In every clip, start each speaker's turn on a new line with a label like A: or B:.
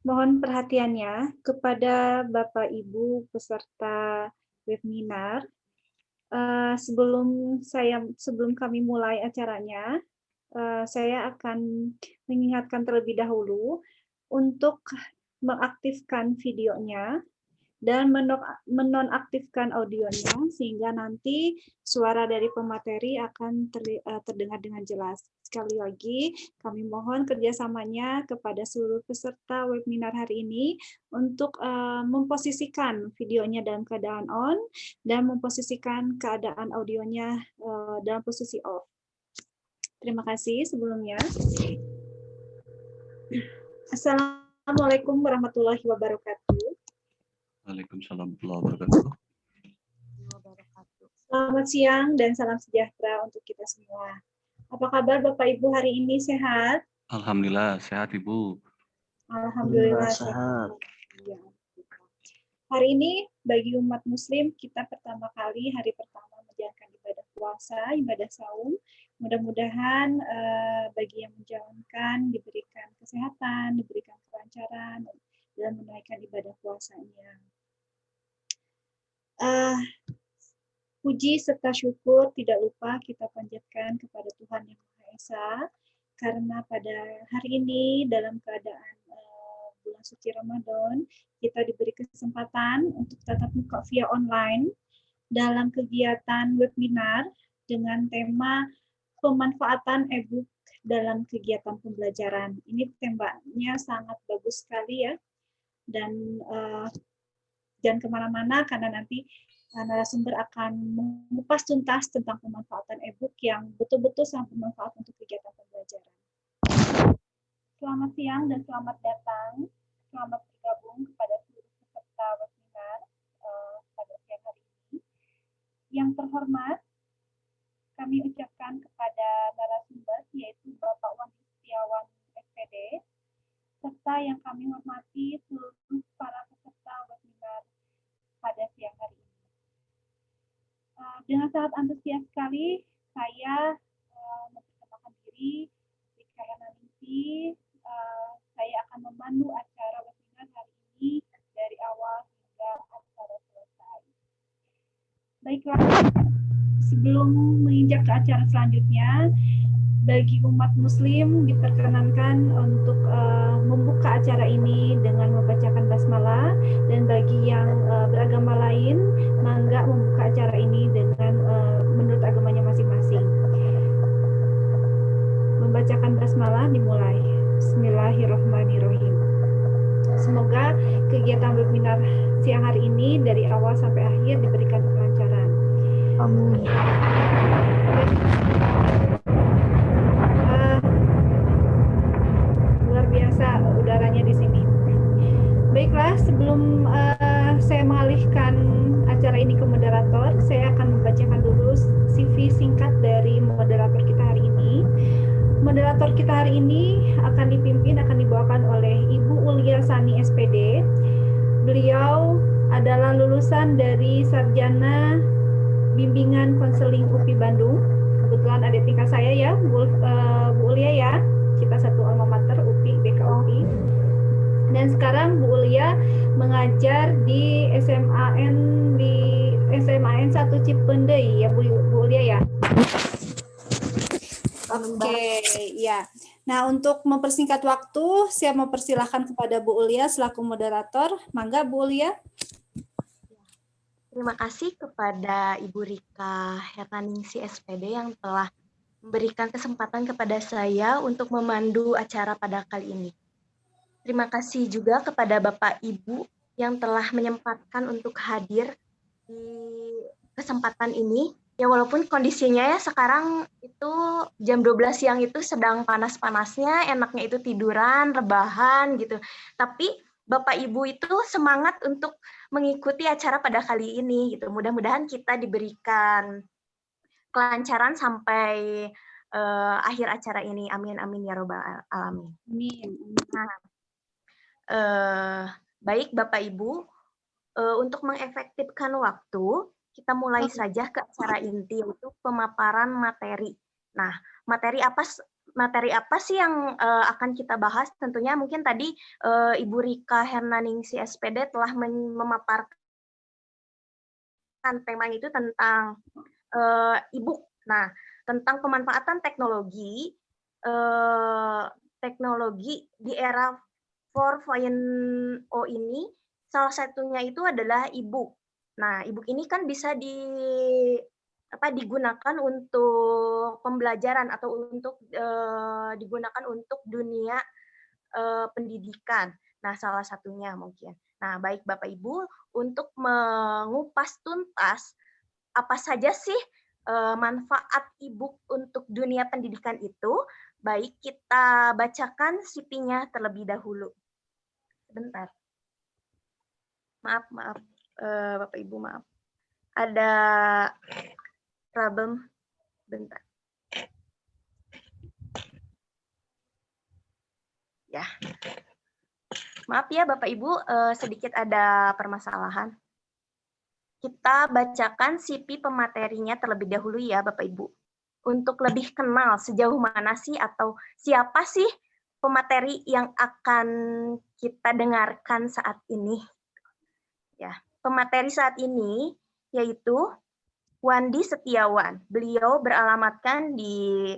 A: Mohon perhatiannya kepada Bapak Ibu peserta webinar. Sebelum kami mulai acaranya, saya akan mengingatkan terlebih dahulu untuk mengaktifkan videonya dan menonaktifkan audionya sehingga nanti suara dari pemateri akan terdengar dengan jelas. Sekali lagi, kami mohon kerjasamanya kepada seluruh peserta webinar hari ini untuk memposisikan videonya dalam keadaan on dan memposisikan keadaan audionya dalam posisi off. Terima kasih sebelumnya. Assalamualaikum warahmatullahi wabarakatuh.
B: Waalaikumsalam warahmatullahi wabarakatuh.
A: Selamat siang dan salam sejahtera untuk kita semua. Apa kabar Bapak Ibu hari ini, sehat?
B: Alhamdulillah sehat Ibu.
A: Alhamdulillah sehat. Ya. Hari ini bagi umat Muslim kita hari pertama menjalankan ibadah puasa, ibadah saum. Mudah-mudahan bagi yang menjalankan diberikan kesehatan, diberikan kelancaran dalam menunaikan ibadah puasanya. Puji serta syukur tidak lupa kita panjatkan kepada Tuhan Yang Maha Esa, karena pada hari ini dalam keadaan bulan suci Ramadan, kita diberi kesempatan untuk tatap muka via online dalam kegiatan webinar dengan tema pemanfaatan e-book dalam kegiatan pembelajaran. Ini temanya sangat bagus sekali ya, dan jangan kemana-mana karena nanti narasumber akan mengupas tuntas tentang pemanfaatan e-book yang betul-betul sangat bermanfaat untuk kegiatan pembelajaran. Selamat siang dan selamat datang. Selamat bergabung kepada seluruh peserta webinar pada siang hari ini. Yang terhormat, kami ucapkan kepada narasumber yaitu Bapak Wahyu Setiawan SPD, serta yang kami hormati seluruh para peserta webinar pada siang hari ini. Dengan sangat antusias sekali, saya memperkenalkan diri, Rika Hernaningsi. Saya akan memandu acara webinar hari ini dari awal hingga acara selesai. Baiklah, sebelum menginjak ke acara selanjutnya, bagi umat Muslim diperkenankan untuk membuka acara ini dengan membacakan basmalah, dan bagi yang beragama lain, mangga membuka acara ini dengan menurut agamanya masing-masing. Membacakan basmalah dimulai. Bismillahirrahmanirrahim. Semoga kegiatan webinar siang hari ini dari awal sampai akhir diberikan kelancaran.
C: Amin.
A: Luar biasa udaranya di sini. Baiklah, sebelum saya mengalihkan acara ini ke moderator, saya akan membacakan dulu CV singkat dari moderator kita hari ini. Moderator kita hari ini akan dibawakan oleh Ibu Ulia Sani SPD. Beliau adalah lulusan dari Sarjana Bimbingan Konseling UPI Bandung. Kebetulan ada tingkat saya ya, Bu Ulia ya. Kita satu alma mater UPI, BKUPI. Dan sekarang Bu Ulia mengajar di SMAN 1 Cipendei ya Bu Ulia ya. Oke, ya. Nah, untuk mempersingkat waktu, saya mempersilahkan kepada Bu Ulia selaku moderator. Mangga Bu Ulia.
C: Terima kasih kepada Ibu Rika Hernaningsi SPD yang telah memberikan kesempatan kepada saya untuk memandu acara pada kali ini. Terima kasih juga kepada Bapak Ibu yang telah menyempatkan untuk hadir di kesempatan ini. Ya walaupun kondisinya ya sekarang itu jam 12 siang itu sedang panas-panasnya, enaknya itu tiduran, rebahan gitu. Tapi Bapak Ibu itu semangat untuk mengikuti acara pada kali ini gitu. Mudah-mudahan kita diberikan kelancaran sampai akhir acara ini. Amin amin ya robbal alamin.
A: Amin.
C: Nah, baik Bapak Ibu, untuk mengefektifkan waktu, kita mulai saja ke acara inti, yaitu pemaparan materi. Nah, materi apa materi apa sih yang akan kita bahas? Tentunya mungkin tadi Ibu Rika Hernaningsi SPD telah memaparkan temanya itu tentang e-book. Nah, tentang pemanfaatan teknologi di era 4.0 ini, salah satunya itu adalah e-book. Nah, e-book ini kan bisa digunakan untuk pembelajaran atau untuk digunakan untuk dunia pendidikan. Nah, salah satunya mungkin. Nah, baik Bapak Ibu, untuk mengupas tuntas apa saja sih manfaat e-book untuk dunia pendidikan itu, baik kita bacakan CV-nya terlebih dahulu. Sebentar. Maaf, Bapak Ibu, maaf. Ada problem. Bentar. Ya. Maaf ya Bapak Ibu, sedikit ada permasalahan. Kita bacakan CV pematerinya terlebih dahulu ya Bapak Ibu. Untuk lebih kenal sejauh mana sih atau siapa sih pemateri yang akan kita dengarkan saat ini. Ya, pemateri saat ini yaitu Wandi Setiawan. Beliau beralamatkan di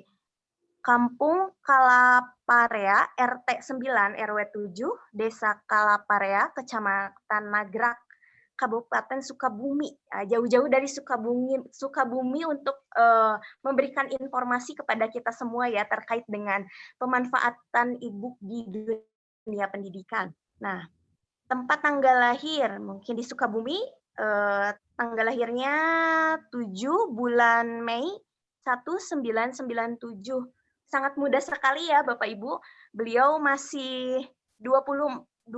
C: Kampung Kalaparea, RT 9, RW 7, Desa Kalaparea, Kecamatan Nagrak, Kabupaten Sukabumi. Jauh-jauh dari Sukabumi untuk memberikan informasi kepada kita semua ya terkait dengan pemanfaatan e-book di dunia pendidikan. Nah, tempat tanggal lahir mungkin di Sukabumi, tanggal lahirnya 7 bulan Mei 1997. Sangat muda sekali ya Bapak Ibu. Beliau masih 24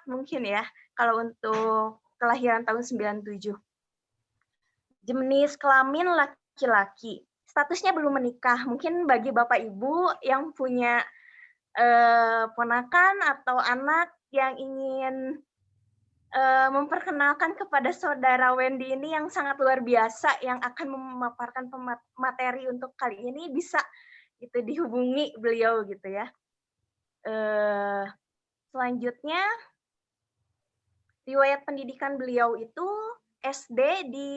C: mungkin ya kalau untuk kelahiran tahun 97. Jenis kelamin laki-laki. Statusnya belum menikah. Mungkin bagi Bapak Ibu yang punya ponakan atau anak yang ingin memperkenalkan kepada saudara Wendy ini yang sangat luar biasa yang akan memaparkan materi untuk kali ini, bisa itu dihubungi beliau gitu ya. Selanjutnya riwayat pendidikan beliau itu SD di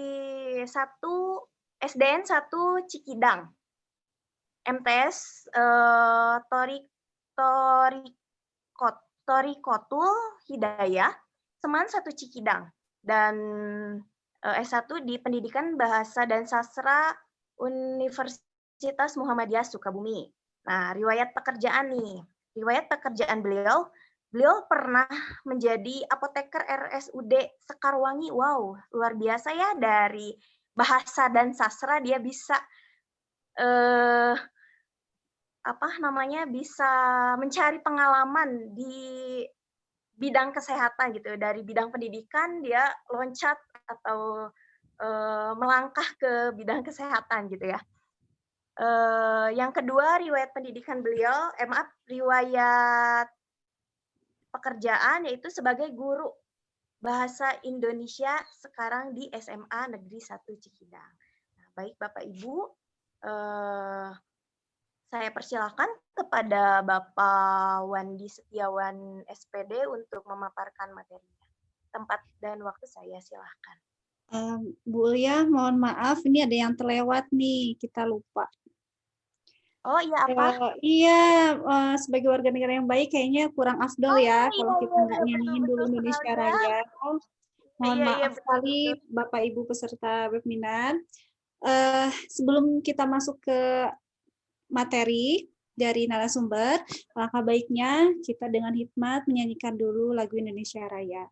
C: SDN 1 Cikidang, MTS Torikotul Hidayah, Seman 1 Cikidang, dan S1 di Pendidikan Bahasa dan Sastra Universitas Muhammadiyah Sukabumi. Nah, riwayat pekerjaan nih. Riwayat pekerjaan beliau pernah menjadi apoteker RSUD Sekarwangi. Wow, luar biasa ya, dari bahasa dan sastra dia bisa bisa mencari pengalaman di bidang kesehatan gitu. Dari bidang pendidikan dia loncat atau melangkah ke bidang kesehatan gitu ya. Yang kedua, riwayat pendidikan beliau, riwayat pekerjaan yaitu sebagai guru bahasa Indonesia sekarang di SMA Negeri 1 Cikidang. Nah, baik Bapak Ibu, saya persilakan kepada Bapak Wandi Setiawan SPD untuk memaparkan materinya. Tempat dan waktu saya silakan.
A: Bu Ulia, mohon maaf, ini ada yang terlewat nih, kita lupa.
C: Oh iya, apa?
A: Iya, sebagai warga negara yang baik kayaknya kurang afdol ya kalau kita nggak nyanyiin dulu Indonesia Raya. Mohon maaf sekali Bapak Ibu peserta webinar. Sebelum kita masuk ke materi dari narasumber, langkah baiknya kita dengan hikmat menyanyikan dulu lagu Indonesia Raya.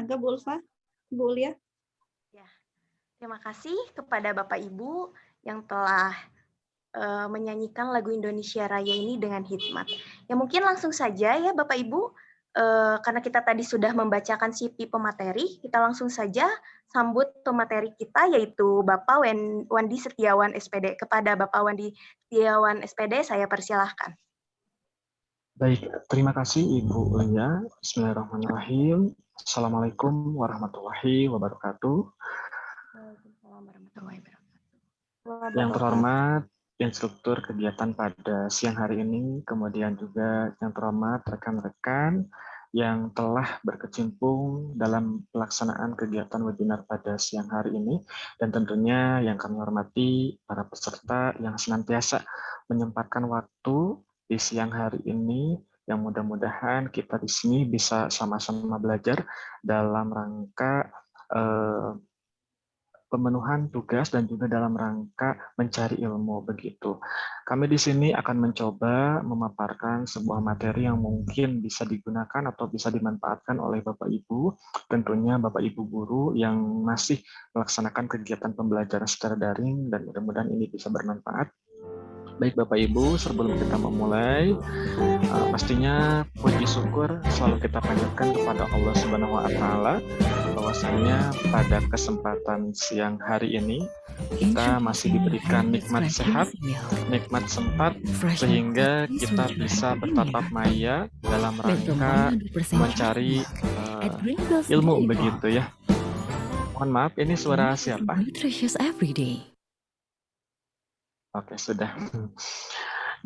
A: Mangga Bu Ulfa, Bu Ulia.
C: Ya, terima kasih kepada Bapak Ibu yang telah menyanyikan lagu Indonesia Raya ini dengan hikmat. Ya mungkin langsung saja ya Bapak Ibu, karena kita tadi sudah membacakan CV pemateri, kita langsung saja sambut pemateri kita yaitu Bapak Wandi Setiawan SPD. Kepada Bapak Wandi Setiawan SPD, saya persilahkan.
D: Baik, terima kasih Ibu Ulia. Bismillahirrahmanirrahim. Assalamualaikum warahmatullahi wabarakatuh.
C: Waalaikumsalam warahmatullahi wabarakatuh.
D: Yang terhormat instruktur kegiatan pada siang hari ini, kemudian juga yang terhormat rekan-rekan yang telah berkecimpung dalam pelaksanaan kegiatan webinar pada siang hari ini, dan tentunya yang kami hormati para peserta yang senantiasa menyempatkan waktu di siang hari ini, yang mudah-mudahan kita di sini bisa sama-sama belajar dalam rangka pemenuhan tugas dan juga dalam rangka mencari ilmu begitu. Kami di sini akan mencoba memaparkan sebuah materi yang mungkin bisa digunakan atau bisa dimanfaatkan oleh Bapak Ibu, tentunya Bapak Ibu guru yang masih melaksanakan kegiatan pembelajaran secara daring, dan mudah-mudahan ini bisa bermanfaat. Baik Bapak Ibu, sebelum kita memulai, pastinya puji syukur selalu kita panjatkan kepada Allah Subhanahu wa Ta'ala, bahwasanya pada kesempatan siang hari ini kita masih diberikan nikmat sehat, nikmat sempat, sehingga kita bisa bertatap maya dalam rangka mencari ilmu begitu ya. Mohon maaf, ini suara siapa? Oke, sudah.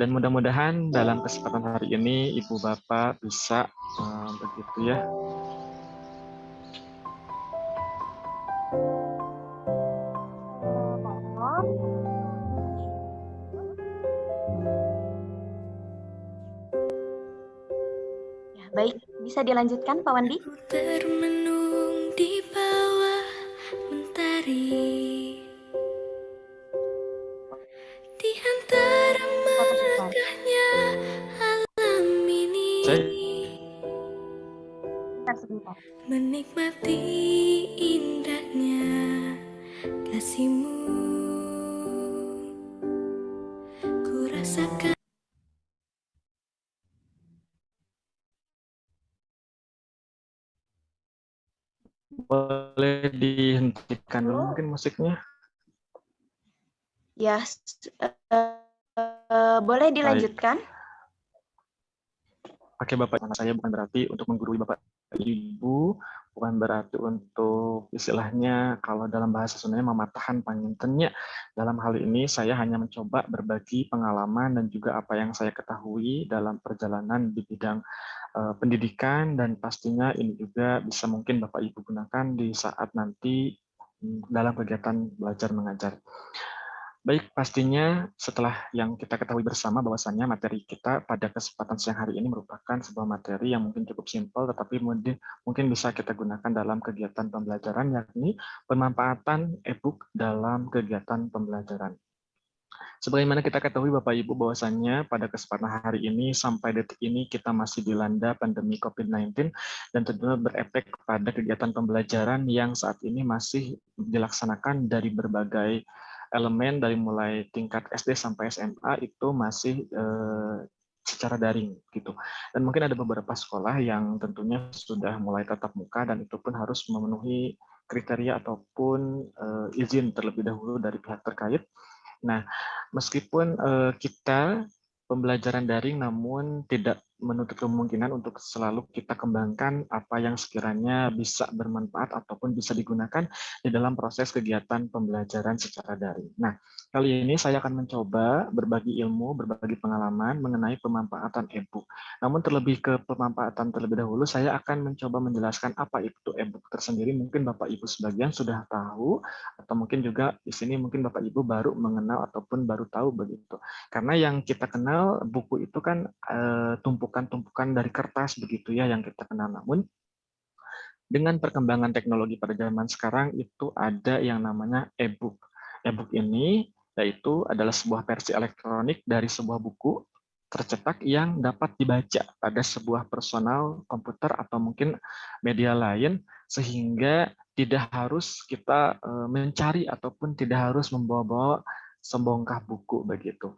D: Dan mudah-mudahan dalam kesempatan hari ini Ibu Bapak bisa begitu ya.
C: Ya, baik, bisa dilanjutkan Pak Wandi?
E: Termenung di bawah mentari, di antara megahnya alam ini,
C: Sebentar.
E: menikmati indahnya kasih-Mu, ku rasakan.
D: Boleh dihentikan dulu mungkin musiknya.
C: Ya, boleh dilanjutkan?
D: Oke Bapak, saya bukan berarti untuk menggurui Bapak Ibu, bukan berarti untuk istilahnya kalau dalam bahasa Sundanya mematahkan pangintennya. Dalam hal ini saya hanya mencoba berbagi pengalaman dan juga apa yang saya ketahui dalam perjalanan di bidang pendidikan, dan pastinya ini juga bisa mungkin Bapak Ibu gunakan di saat nanti dalam kegiatan belajar mengajar. Baik, pastinya setelah yang kita ketahui bersama bahwasannya materi kita pada kesempatan siang hari ini merupakan sebuah materi yang mungkin cukup simpel, tetapi mungkin bisa kita gunakan dalam kegiatan pembelajaran, yakni pemanfaatan e-book dalam kegiatan pembelajaran. Sebagaimana kita ketahui Bapak Ibu bahwasannya pada kesempatan hari ini sampai detik ini kita masih dilanda pandemi COVID-19, dan tentunya berefek kepada kegiatan pembelajaran yang saat ini masih dilaksanakan dari berbagai elemen, dari mulai tingkat SD sampai SMA itu masih secara daring gitu. Dan mungkin ada beberapa sekolah yang tentunya sudah mulai tatap muka, dan itu pun harus memenuhi kriteria ataupun izin terlebih dahulu dari pihak terkait. Nah, meskipun kita pembelajaran daring, namun tidak menutup kemungkinan untuk selalu kita kembangkan apa yang sekiranya bisa bermanfaat ataupun bisa digunakan di dalam proses kegiatan pembelajaran secara daring. Nah, kali ini saya akan mencoba berbagi ilmu, berbagi pengalaman mengenai pemanfaatan e-book. Namun terlebih ke pemanfaatan terlebih dahulu, saya akan mencoba menjelaskan apa itu e-book tersendiri. Mungkin Bapak Ibu sebagian sudah tahu, atau mungkin juga di sini mungkin Bapak Ibu baru mengenal ataupun baru tahu begitu. Karena yang kita kenal buku itu kan tumpukan-tumpukan dari kertas begitu ya yang kita kenal. Namun dengan perkembangan teknologi pada zaman sekarang itu ada yang namanya e-book. E-book ini yaitu adalah sebuah versi elektronik dari sebuah buku tercetak yang dapat dibaca pada sebuah personal komputer atau mungkin media lain, sehingga tidak harus kita mencari ataupun tidak harus membawa-bawa sebongkah buku begitu.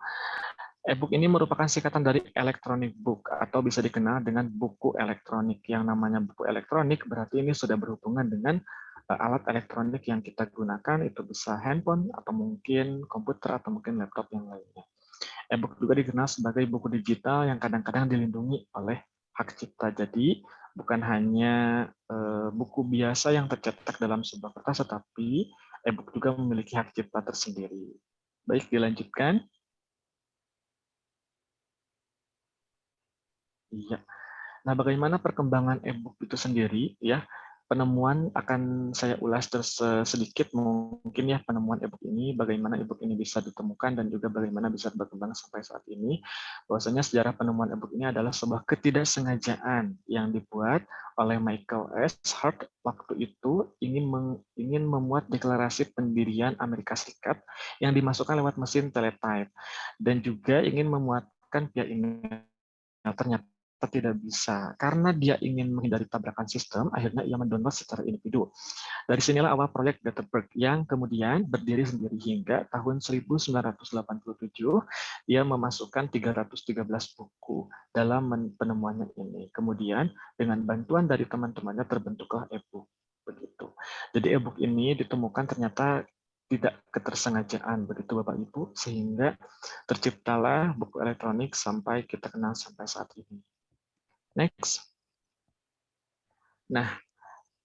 D: E-book ini merupakan singkatan dari electronic book atau bisa dikenal dengan buku elektronik. Yang namanya buku elektronik berarti ini sudah berhubungan dengan alat elektronik yang kita gunakan, itu bisa handphone atau mungkin komputer atau mungkin laptop yang lainnya. E-book juga dikenal sebagai buku digital yang kadang-kadang dilindungi oleh hak cipta. Jadi bukan hanya buku biasa yang tercetak dalam sebuah kertas, tetapi e-book juga memiliki hak cipta tersendiri. Baik, dilanjutkan. Iya. Nah, bagaimana perkembangan e-book itu sendiri? Ya, penemuan akan saya ulas sedikit mungkin ya penemuan e-book ini, bagaimana e-book ini bisa ditemukan dan juga bagaimana bisa berkembang sampai saat ini. Bahwasanya sejarah penemuan e-book ini adalah sebuah ketidaksengajaan yang dibuat oleh Michael S. Hart waktu itu ingin memuat deklarasi pendirian Amerika Serikat yang dimasukkan lewat mesin teletype dan juga ingin memuatkan via email. Ternyata tidak bisa. Karena dia ingin menghindari tabrakan sistem, akhirnya ia mendownload secara individu. Dari sinilah awal proyek Gutenberg yang kemudian berdiri sendiri hingga tahun 1987, ia memasukkan 313 buku dalam penemuannya ini. Kemudian dengan bantuan dari teman-temannya terbentuklah e-book. Begitu. Jadi e-book ini ditemukan ternyata tidak ketersengajaan begitu Bapak Ibu, sehingga terciptalah buku elektronik sampai kita kenal sampai saat ini. Next. Nah,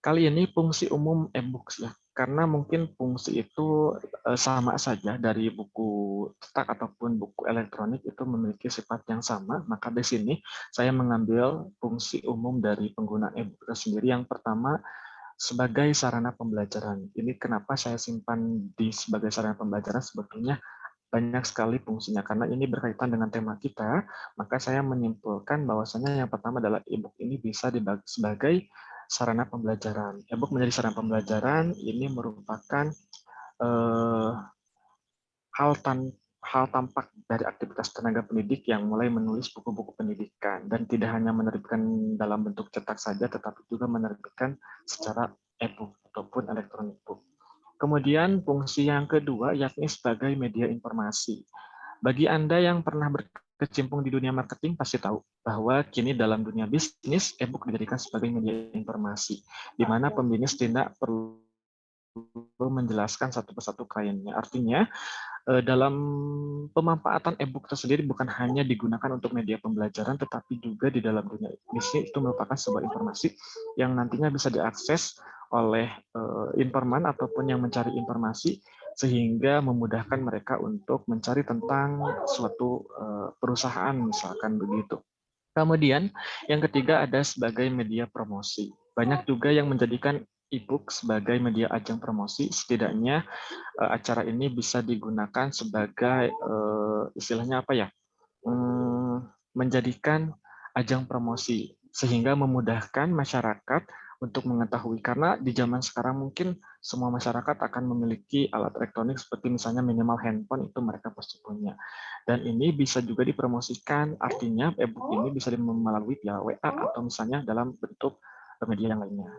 D: kali ini fungsi umum e-books ya, karena mungkin fungsi itu sama saja dari buku cetak ataupun buku elektronik itu memiliki sifat yang sama, maka di sini saya mengambil fungsi umum dari pengguna e-book itu sendiri. Yang pertama, sebagai sarana pembelajaran. Ini kenapa saya simpan di sebagai sarana pembelajaran, sebetulnya banyak sekali fungsinya, karena ini berkaitan dengan tema kita, maka saya menyimpulkan bahwasanya yang pertama adalah e-book ini bisa dibagi sebagai sarana pembelajaran. E-book menjadi sarana pembelajaran ini merupakan hal tampak dari aktivitas tenaga pendidik yang mulai menulis buku-buku pendidikan, dan tidak hanya menerbitkan dalam bentuk cetak saja, tetapi juga menerbitkan secara e-book ataupun electronic book. Kemudian fungsi yang kedua yakni sebagai media informasi. Bagi Anda yang pernah berkecimpung di dunia marketing pasti tahu bahwa kini dalam dunia bisnis e-book dijadikan sebagai media informasi, di mana pembisnis tidak perlu menjelaskan satu persatu kliennya. Artinya dalam pemanfaatan e-book tersendiri bukan hanya digunakan untuk media pembelajaran, tetapi juga di dalam dunia bisnis itu merupakan sebuah informasi yang nantinya bisa diakses oleh informan ataupun yang mencari informasi, sehingga memudahkan mereka untuk mencari tentang suatu perusahaan misalkan begitu. Kemudian yang ketiga ada sebagai media promosi. Banyak juga yang menjadikan e-book sebagai media ajang promosi. Setidaknya acara ini bisa digunakan sebagai istilahnya apa ya? Menjadikan ajang promosi sehingga memudahkan masyarakat untuk mengetahui, karena di zaman sekarang mungkin semua masyarakat akan memiliki alat elektronik seperti misalnya minimal handphone itu mereka pasti punya, dan ini bisa juga dipromosikan. Artinya e-book ini bisa melalui via WA atau misalnya dalam bentuk media yang lainnya.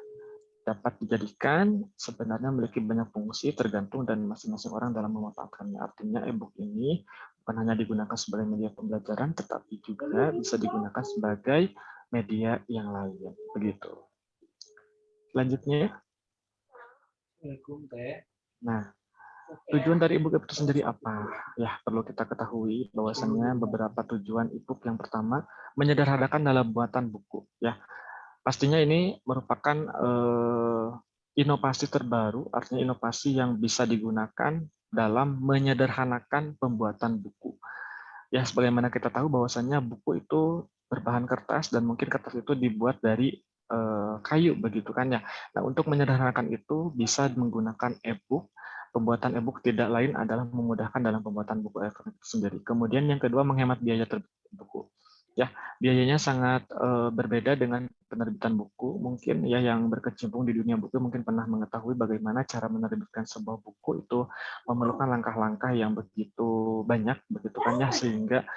D: Dapat dijadikan sebenarnya memiliki banyak fungsi tergantung dan masing-masing orang dalam memanfaatkannya. Artinya e-book ini bukan hanya digunakan sebagai media pembelajaran, tetapi juga bisa digunakan sebagai media yang lain. Begitu. Selanjutnya. Nah, tujuan dari e-book itu sendiri apa? Ya, perlu kita ketahui bahwasannya beberapa tujuan e-book. Yang pertama, menyederhanakan dalam buatan buku. Ya, pastinya ini merupakan inovasi terbaru, artinya inovasi yang bisa digunakan dalam menyederhanakan pembuatan buku. Ya, sebagaimana kita tahu bahwasannya buku itu berbahan kertas dan mungkin kertas itu dibuat dari kayu begitu kan ya. Nah, untuk menyederhanakan itu bisa menggunakan e-book. Pembuatan e-book tidak lain adalah memudahkan dalam pembuatan buku elektronik sendiri. Kemudian yang kedua, menghemat biaya terbit buku. Ya, biayanya sangat berbeda dengan penerbitan buku. Mungkin ya yang berkecimpung di dunia buku mungkin pernah mengetahui bagaimana cara menerbitkan sebuah buku itu memerlukan langkah-langkah yang begitu banyak, begitu kan ya, sehingga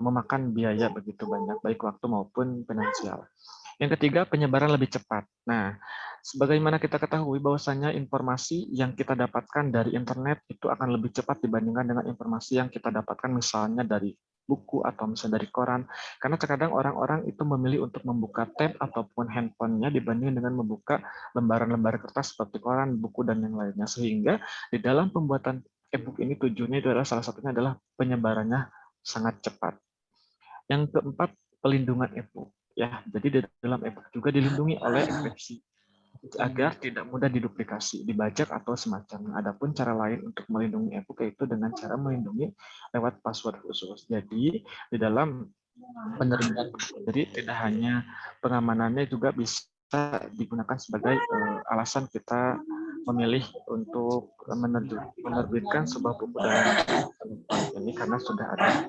D: memakan biaya begitu banyak, baik waktu maupun finansial. Yang ketiga, penyebaran lebih cepat. Nah, sebagaimana kita ketahui bahwasanya informasi yang kita dapatkan dari internet itu akan lebih cepat dibandingkan dengan informasi yang kita dapatkan misalnya dari buku atau misalnya dari koran. Karena terkadang orang-orang itu memilih untuk membuka tab ataupun handphonenya dibanding dengan membuka lembaran-lembar kertas seperti koran, buku, dan yang lainnya. Sehingga di dalam pembuatan e-book ini tujuannya itu adalah salah satunya adalah penyebarannya sangat cepat. Yang keempat, pelindungan e-book. Ya, jadi di dalam e-book juga dilindungi oleh enkripsi agar tidak mudah diduplikasi, dibajak atau semacamnya. Adapun cara lain untuk melindungi e-book yaitu dengan cara melindungi lewat password khusus. Jadi di dalam penerbitan buku sendiri tidak hanya pengamanannya juga bisa digunakan sebagai alasan kita memilih untuk menerbitkan sebuah buku dalam ini karena sudah ada.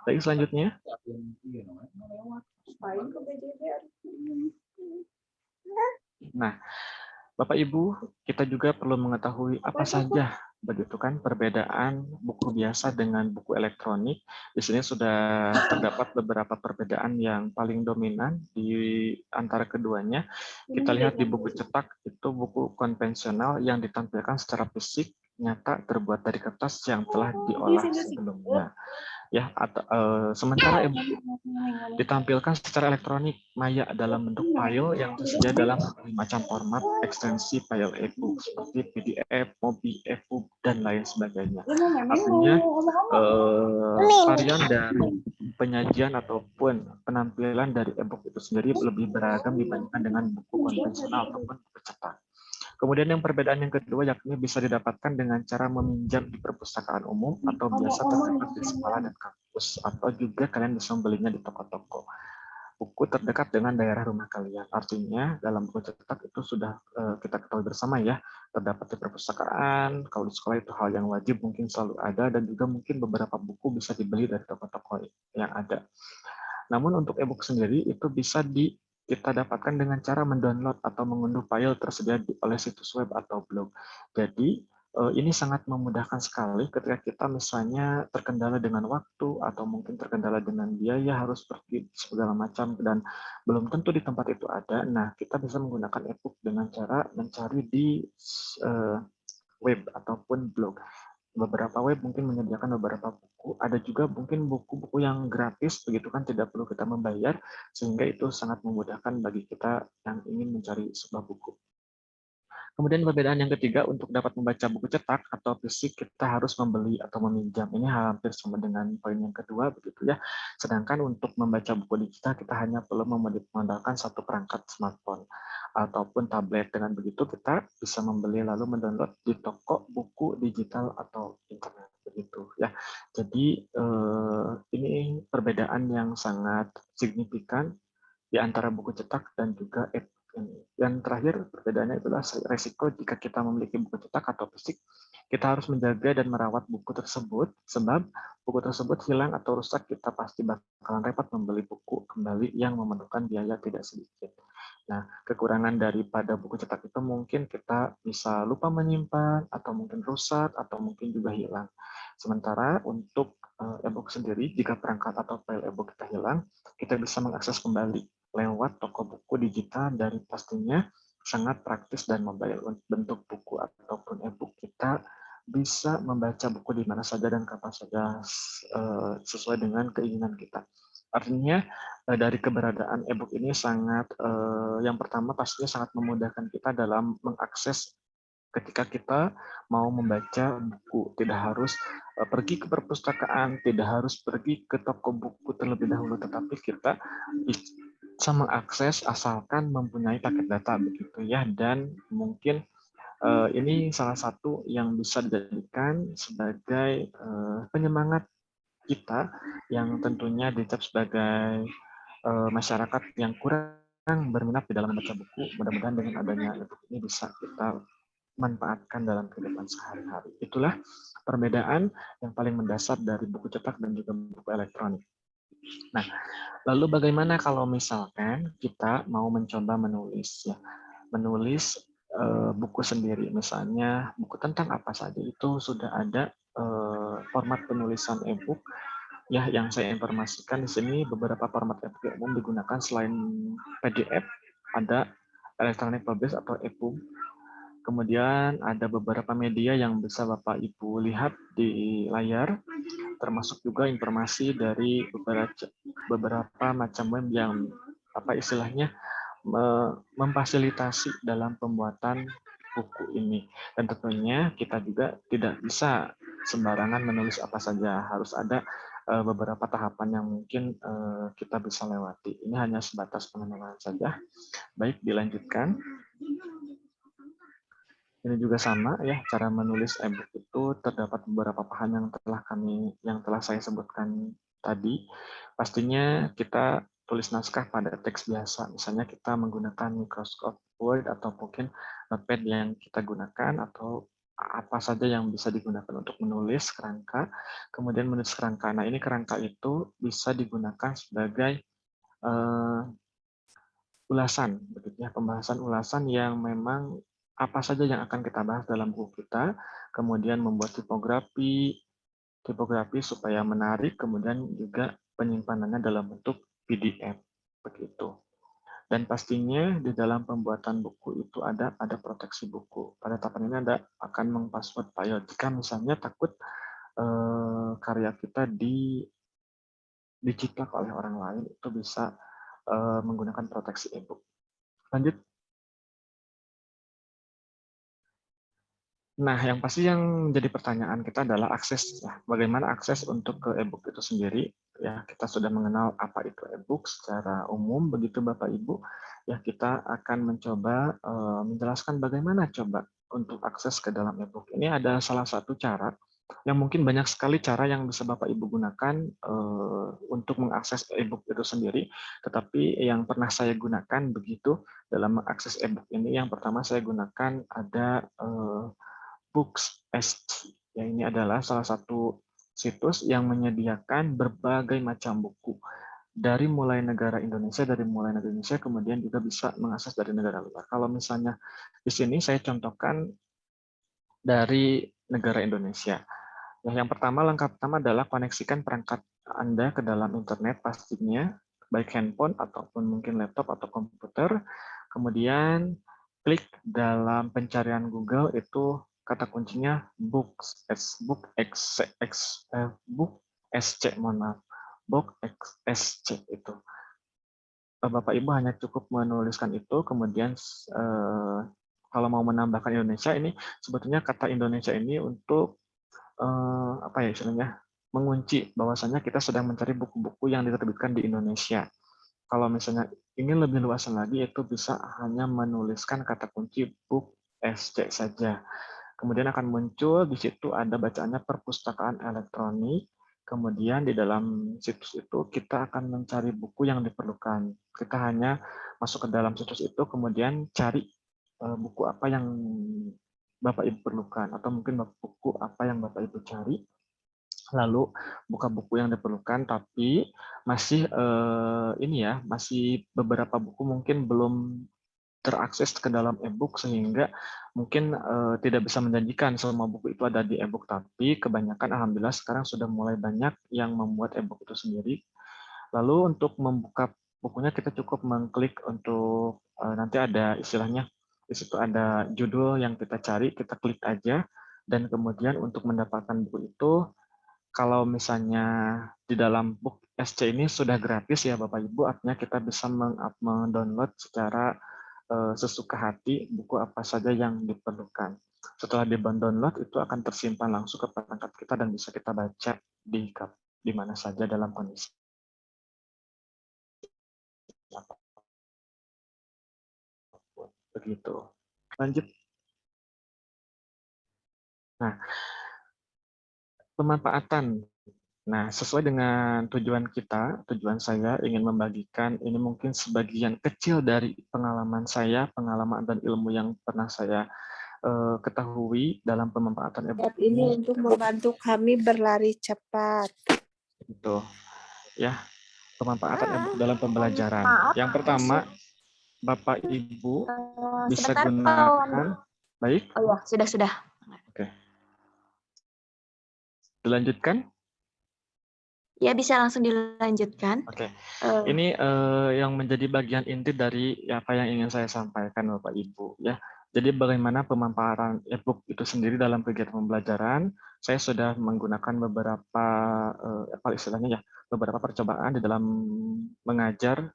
D: Baik, selanjutnya. Nah, Bapak Ibu, kita juga perlu mengetahui apa saja begitu kan perbedaan buku biasa dengan buku elektronik. Di sini sudah terdapat beberapa perbedaan yang paling dominan di antara keduanya. Kita lihat di buku cetak itu buku konvensional yang ditampilkan secara fisik nyata terbuat dari kertas yang telah diolah sebelumnya. Ya, atau sementara e-book ditampilkan secara elektronik maya dalam bentuk file yang tersedia dalam berbagai macam format ekstensi file e-book seperti PDF, MOBI, EPUB, dan lain sebagainya. Artinya varian dari penyajian ataupun penampilan dari e-book itu sendiri lebih beragam dibandingkan dengan buku konvensional ataupun buku cetak. Kemudian yang perbedaan yang kedua yakni bisa didapatkan dengan cara meminjam di perpustakaan umum atau biasa terdapat di sekolah dan kampus, atau juga kalian bisa membelinya di toko-toko buku terdekat dengan daerah rumah kalian. Artinya dalam buku cetak itu sudah kita ketahui bersama ya, terdapat di perpustakaan, kalau di sekolah itu hal yang wajib mungkin selalu ada, dan juga mungkin beberapa buku bisa dibeli dari toko-toko yang ada. Namun untuk e-book sendiri itu bisa kita dapatkan dengan cara mendownload atau mengunduh file tersedia oleh situs web atau blog. Jadi ini sangat memudahkan sekali ketika kita misalnya terkendala dengan waktu atau mungkin terkendala dengan biaya harus pergi segala macam dan belum tentu di tempat itu ada. Nah, kita bisa menggunakan e-book dengan cara mencari di web ataupun blog. Beberapa web mungkin menyediakan beberapa buku, ada juga mungkin buku-buku yang gratis, begitu kan, tidak perlu kita membayar, sehingga itu sangat memudahkan bagi kita yang ingin mencari sebuah buku. Kemudian perbedaan yang ketiga, untuk dapat membaca buku cetak atau fisik, kita harus membeli atau meminjam. Ini hampir sama dengan poin yang kedua, begitu ya. Sedangkan untuk membaca buku digital, kita hanya perlu mengandalkan satu perangkat smartphone ataupun tablet. Dengan begitu, kita bisa membeli lalu mendownload di toko buku digital atau internet, begitu ya. Jadi ini perbedaan yang sangat signifikan di antara buku cetak dan juga e-book ini. Yang terakhir, perbedaannya adalah resiko jika kita memiliki buku cetak atau fisik, kita harus menjaga dan merawat buku tersebut, sebab buku tersebut hilang atau rusak, kita pasti bakalan repot membeli buku kembali yang memerlukan biaya tidak sedikit. Nah, kekurangan daripada buku cetak itu mungkin kita bisa lupa menyimpan, atau mungkin rusak, atau mungkin juga hilang. Sementara untuk e-book sendiri, jika perangkat atau file e-book kita hilang, kita bisa mengakses kembali lewat toko buku digital, dari pastinya sangat praktis dan mobile. Bentuk buku ataupun e-book, kita bisa membaca buku di mana saja dan kapan saja sesuai dengan keinginan kita. Artinya dari keberadaan e-book ini sangat, yang pertama pastinya sangat memudahkan kita dalam mengakses ketika kita mau membaca buku. Tidak harus pergi ke perpustakaan, tidak harus pergi ke toko buku terlebih dahulu, tetapi kita bisa mengakses asalkan mempunyai paket data, begitu ya. Dan mungkin ini salah satu yang bisa dijadikan sebagai penyemangat kita yang tentunya dicap sebagai masyarakat yang kurang berminat di dalam membaca buku. Mudah-mudahan dengan adanya e-book ini bisa kita manfaatkan dalam kehidupan sehari-hari. Itulah perbedaan yang paling mendasar dari buku cetak dan juga buku elektronik. Nah, lalu bagaimana kalau misalkan kita mau mencoba menulis ya, menulis buku sendiri, misalnya buku tentang apa saja itu sudah ada format penulisan e-book ya yang saya informasikan di sini. Beberapa format e-book yang umum digunakan selain PDF ada electronic publish atau EPUB. Kemudian ada beberapa media yang bisa Bapak Ibu lihat di layar, termasuk juga informasi dari beberapa macam web yang apa istilahnya memfasilitasi dalam pembuatan buku ini. Dan tentunya kita juga tidak bisa sembarangan menulis apa saja, harus ada beberapa tahapan yang mungkin kita bisa lewati. Ini hanya sebatas pengenalan saja. Baik, dilanjutkan. Ini juga sama ya, cara menulis e-book itu terdapat beberapa paham yang telah saya sebutkan tadi. Pastinya kita tulis naskah pada teks biasa, misalnya kita menggunakan Microsoft Word atau mungkin Notepad yang kita gunakan, atau apa saja yang bisa digunakan untuk menulis kerangka. Kemudian menulis kerangka. Nah, ini kerangka itu bisa digunakan sebagai ulasan, begitu ya, pembahasan ulasan yang memang apa saja yang akan kita bahas dalam buku kita, kemudian membuat tipografi supaya menarik, kemudian juga penyimpanannya dalam bentuk PDF, begitu. Dan pastinya di dalam pembuatan buku itu ada proteksi buku. Pada tahapan ini ada akan meng-password file. Jika misalnya takut karya kita diciptak oleh orang lain, itu bisa menggunakan proteksi e-book. Lanjut. Nah, yang pasti yang menjadi pertanyaan kita adalah akses. Ya. Bagaimana akses untuk ke e-book itu sendiri? Ya, kita sudah mengenal apa itu e-book secara umum, begitu Bapak Ibu. Ya, kita akan mencoba menjelaskan bagaimana coba untuk akses ke dalam e-book. Ini ada salah satu cara yang mungkin banyak sekali cara yang bisa Bapak Ibu gunakan untuk mengakses e-book itu sendiri. Tetapi yang pernah saya gunakan begitu dalam mengakses e-book ini, yang pertama saya gunakan ada Books.st. Ya, ini adalah salah satu situs yang menyediakan berbagai macam buku dari mulai negara Indonesia, kemudian juga bisa mengakses dari negara luar. Kalau misalnya di sini saya contohkan dari negara Indonesia. Yang pertama, langkah pertama adalah koneksikan perangkat Anda ke dalam internet pastinya, baik handphone ataupun mungkin laptop atau komputer. Kemudian klik dalam pencarian Google itu kata kuncinya Books.sc, itu. Bapak Ibu hanya cukup menuliskan itu, kemudian kalau mau menambahkan Indonesia, ini sebetulnya kata Indonesia ini untuk apa ya istilahnya, mengunci bahwasanya kita sedang mencari buku-buku yang diterbitkan di Indonesia. Kalau misalnya ingin lebih luasan lagi, itu bisa hanya menuliskan kata kunci Book.sc saja. Kemudian akan muncul di situ ada bacaannya perpustakaan elektronik. Kemudian di dalam situs itu kita akan mencari buku yang diperlukan. Kita hanya masuk ke dalam situs itu, kemudian cari buku apa yang Bapak Ibu perlukan, atau mungkin buku apa yang Bapak Ibu cari. Lalu buka buku yang diperlukan, tapi masih masih beberapa buku mungkin belum terakses ke dalam e-book, sehingga mungkin tidak bisa menjanjikan semua buku itu ada di e-book, tapi kebanyakan alhamdulillah sekarang sudah mulai banyak yang membuat e-book itu sendiri. Lalu untuk membuka bukunya kita cukup mengklik untuk nanti ada istilahnya di situ ada judul yang kita cari, kita klik aja, dan kemudian untuk mendapatkan buku itu, kalau misalnya di dalam Book.sc ini sudah gratis ya Bapak Ibu, artinya kita bisa mendownload secara sesuka hati buku apa saja yang diperlukan. Setelah di-download itu akan tersimpan langsung ke perangkat kita dan bisa kita baca di mana saja dalam kondisi apapun. Begitu. Lanjut. Nah, pemanfaatan. Nah, sesuai dengan tujuan kita, tujuan saya ingin membagikan ini mungkin sebagian kecil dari pengalaman saya, pengalaman dan ilmu yang pernah saya ketahui dalam pemanfaatan e-book
F: Ini untuk membantu kami berlari cepat.
D: itu ya, pemanfaatan e-book dalam pembelajaran.
C: Maaf,
D: Yang pertama, Bapak Ibu bisa
C: sebentar,
D: gunakan. Baik.
C: Oh ya, sudah.
D: Oke. Dilanjutkan?
C: Ya, bisa langsung dilanjutkan.
D: Oke. Ini yang menjadi bagian inti dari apa yang ingin saya sampaikan, Bapak Ibu, ya. Jadi bagaimana pemanfaatan e-book itu sendiri dalam kegiatan pembelajaran, saya sudah menggunakan beberapa apa istilahnya ya, beberapa percobaan di dalam mengajar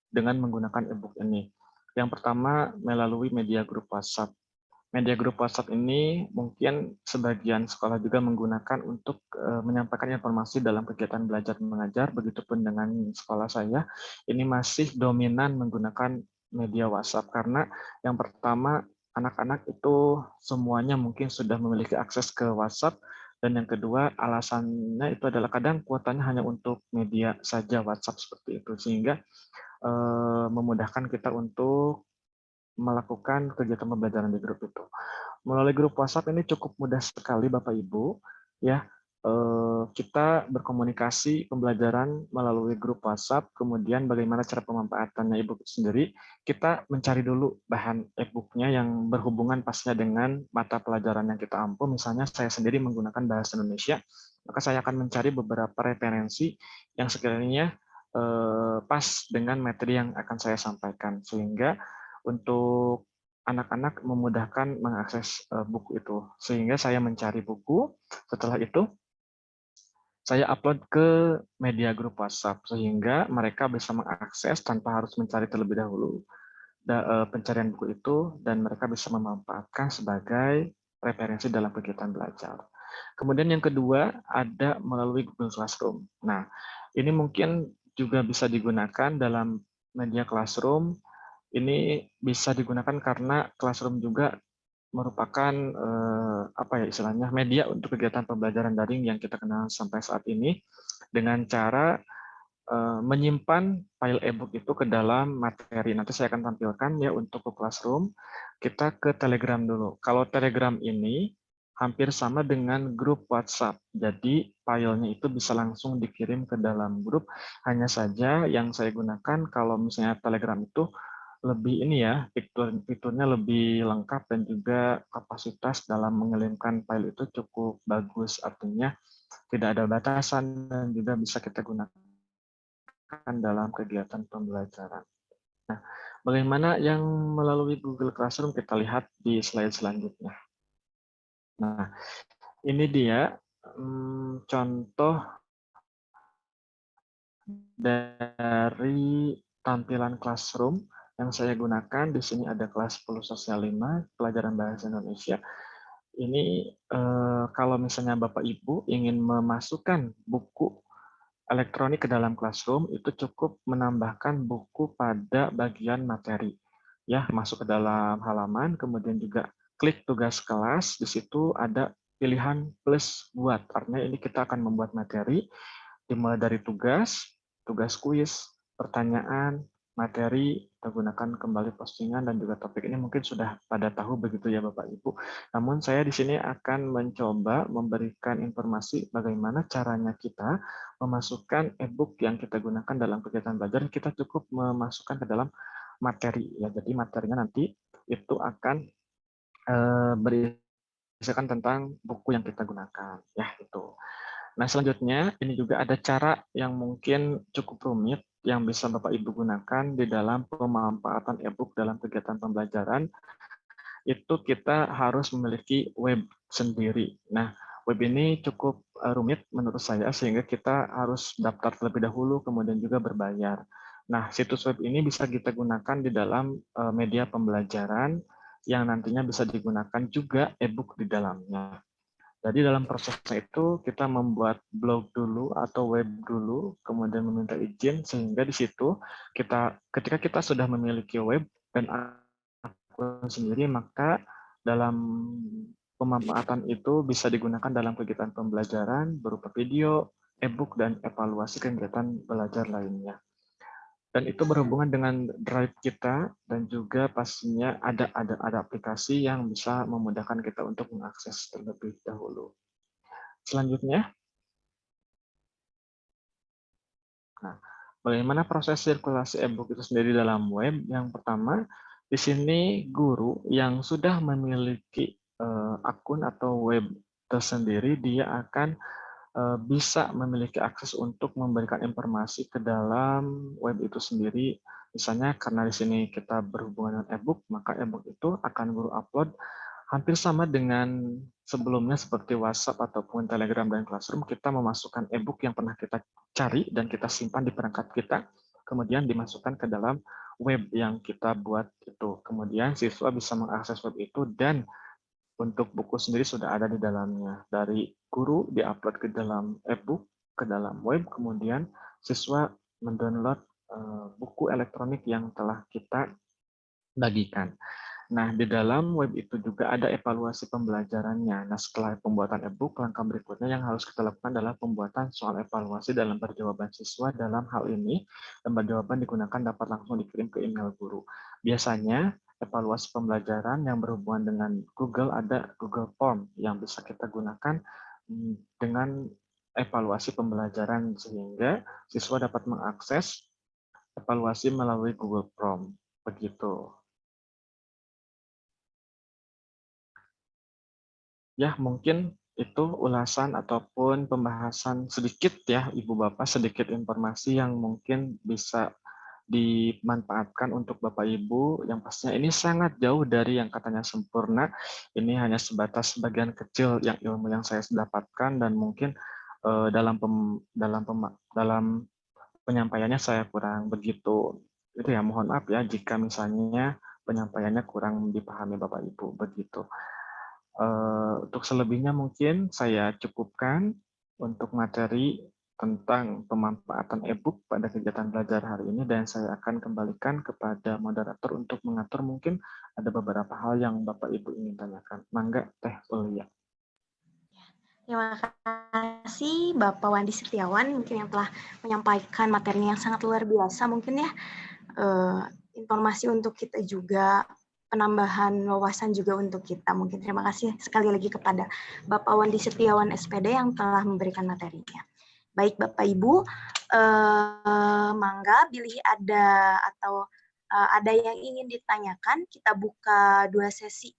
D: dengan menggunakan e-book ini. Yang pertama melalui media grup WhatsApp. Media grup WhatsApp ini mungkin sebagian sekolah juga menggunakan untuk menyampaikan informasi dalam kegiatan belajar mengajar, begitupun dengan sekolah saya, ini masih dominan menggunakan media WhatsApp karena yang pertama anak-anak itu semuanya mungkin sudah memiliki akses ke WhatsApp, dan yang kedua alasannya itu adalah kadang kuotanya hanya untuk media saja WhatsApp seperti itu, sehingga memudahkan kita untuk melakukan kegiatan pembelajaran di grup itu. Melalui grup WhatsApp ini cukup mudah sekali Bapak Ibu, ya. Kita berkomunikasi pembelajaran melalui grup WhatsApp, kemudian bagaimana cara pemanfaatannya e-book sendiri, kita mencari dulu bahan e-booknya yang berhubungan pastinya dengan mata pelajaran yang kita ampu. Misalnya saya sendiri menggunakan bahasa Indonesia, maka saya akan mencari beberapa referensi yang sekiranya pas dengan materi yang akan saya sampaikan, sehingga untuk anak-anak memudahkan mengakses buku itu. Sehingga saya mencari buku, setelah itu saya upload ke media grup WhatsApp, sehingga mereka bisa mengakses tanpa harus mencari terlebih dahulu pencarian buku itu, dan mereka bisa memanfaatkan sebagai referensi dalam kegiatan belajar. Kemudian yang kedua, ada melalui Google Classroom. Nah, ini mungkin juga bisa digunakan dalam media Classroom. Ini bisa digunakan karena Classroom juga merupakan apa ya istilahnya media untuk kegiatan pembelajaran daring yang kita kenal sampai saat ini, dengan cara menyimpan file e-book itu ke dalam materi. Nanti saya akan tampilkan ya untuk ke Classroom. Kita ke Telegram dulu. Kalau Telegram ini hampir sama dengan grup WhatsApp. Jadi filenya itu bisa langsung dikirim ke dalam grup. Hanya saja yang saya gunakan kalau misalnya Telegram itu lebih ini ya, fiturnya lebih lengkap dan juga kapasitas dalam mengirimkan file itu cukup bagus. Artinya tidak ada batasan dan juga bisa kita gunakan dalam kegiatan pembelajaran. Nah, bagaimana yang melalui Google Classroom kita lihat di slide selanjutnya. Nah, ini dia contoh dari tampilan Classroom yang saya gunakan. Di sini ada kelas 10 sosial 5, pelajaran bahasa Indonesia. Ini kalau misalnya Bapak Ibu ingin memasukkan buku elektronik ke dalam Classroom, itu cukup menambahkan buku pada bagian materi. Ya, masuk ke dalam halaman, kemudian juga klik tugas kelas, di situ ada pilihan plus buat. Artinya ini kita akan membuat materi, dimulai dari tugas kuis, pertanyaan, materi, kita gunakan kembali postingan dan juga topik. Ini mungkin sudah pada tahu begitu ya Bapak Ibu. Namun saya di sini akan mencoba memberikan informasi bagaimana caranya kita memasukkan e-book yang kita gunakan dalam kegiatan belajar. Kita cukup memasukkan ke dalam materi ya. Jadi materinya nanti itu akan berisikan tentang buku yang kita gunakan ya itu. Nah, selanjutnya ini juga ada cara yang mungkin cukup rumit yang bisa Bapak Ibu gunakan di dalam pemanfaatan e-book dalam kegiatan pembelajaran. Itu kita harus memiliki web sendiri. Nah, web ini cukup rumit menurut saya, sehingga kita harus daftar terlebih dahulu, kemudian juga berbayar. Nah, situs web ini bisa kita gunakan di dalam media pembelajaran yang nantinya bisa digunakan juga e-book di dalamnya. Jadi dalam prosesnya itu kita membuat blog dulu atau web dulu, kemudian meminta izin, sehingga di situ ketika kita sudah memiliki web dan akun sendiri, maka dalam pemanfaatan itu bisa digunakan dalam kegiatan pembelajaran berupa video, e-book, dan evaluasi kegiatan belajar lainnya. Dan itu berhubungan dengan drive kita dan juga pastinya ada aplikasi yang bisa memudahkan kita untuk mengakses terlebih dahulu. Selanjutnya, nah, bagaimana proses sirkulasi e-book itu sendiri dalam web? Yang pertama, di sini guru yang sudah memiliki akun atau web tersendiri, dia akan bisa memiliki akses untuk memberikan informasi ke dalam web itu sendiri. Misalnya karena di sini kita berhubungan dengan e-book, maka e-book itu akan guru upload hampir sama dengan sebelumnya seperti WhatsApp ataupun Telegram dan Classroom. Kita memasukkan e-book yang pernah kita cari dan kita simpan di perangkat kita, kemudian dimasukkan ke dalam web yang kita buat itu. Kemudian siswa bisa mengakses web itu dan untuk buku sendiri sudah ada di dalamnya. Dari guru diupload ke dalam e-book, ke dalam web, kemudian siswa mendownload buku elektronik yang telah kita bagikan. Nah, di dalam web itu juga ada evaluasi pembelajarannya. Nah, setelah pembuatan e-book, langkah berikutnya yang harus kita lakukan adalah pembuatan soal evaluasi dalam jawaban siswa. Dalam hal ini, lembar jawaban digunakan dapat langsung dikirim ke email guru. Biasanya, evaluasi pembelajaran yang berhubungan dengan Google ada Google Form yang bisa kita gunakan dengan evaluasi pembelajaran sehingga siswa dapat mengakses evaluasi melalui Google Form. Begitu. Ya, mungkin itu ulasan ataupun pembahasan sedikit ya, Ibu Bapak, sedikit informasi yang mungkin bisa dimanfaatkan untuk Bapak Ibu. Yang pastinya ini sangat jauh dari yang katanya sempurna. Ini hanya sebatas sebagian kecil yang ilmu yang saya dapatkan dan mungkin dalam penyampaiannya saya kurang begitu. Itu ya, mohon maaf ya jika misalnya penyampaiannya kurang dipahami Bapak Ibu begitu. Untuk selebihnya mungkin saya cukupkan untuk materi tentang pemanfaatan e-book pada kegiatan belajar hari ini dan saya akan kembalikan kepada moderator untuk mengatur mungkin ada beberapa hal yang Bapak Ibu ingin tanyakan. Mangga Teh Ulia.
C: Terima kasih Bapak Wandi Setiawan mungkin yang telah menyampaikan materinya yang sangat luar biasa mungkin ya. Informasi untuk kita juga, penambahan wawasan juga untuk kita. Mungkin terima kasih sekali lagi kepada Bapak Wandi Setiawan SPD yang telah memberikan materinya. Baik Bapak Ibu, mangga pilih ada atau ada yang ingin ditanyakan, kita buka 2 sesi.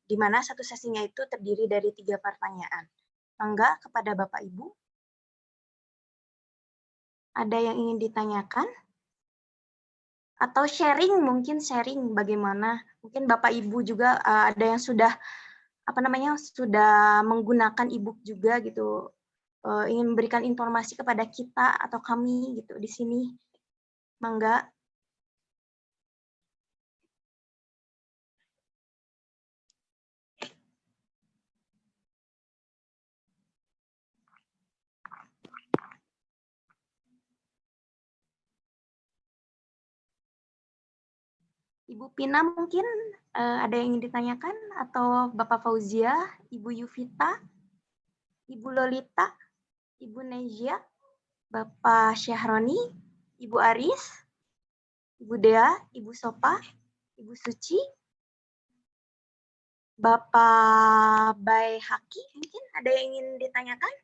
C: Di mana satu sesinya itu terdiri dari 3 pertanyaan. Mangga kepada Bapak Ibu. Ada yang ingin ditanyakan? Atau sharing, mungkin sharing bagaimana, mungkin Bapak Ibu juga ada yang sudah sudah menggunakan e-book juga gitu, ingin memberikan informasi kepada kita atau kami gitu di sini. Mangga. Ibu Pina mungkin ada yang ingin ditanyakan, atau Bapak Fauzia, Ibu Yuvita, Ibu Lolita, Ibu Nejia, Bapak Syahroni, Ibu Aris, Ibu Dea, Ibu Sopa, Ibu Suci, Bapak Bay Haki, mungkin ada yang ingin ditanyakan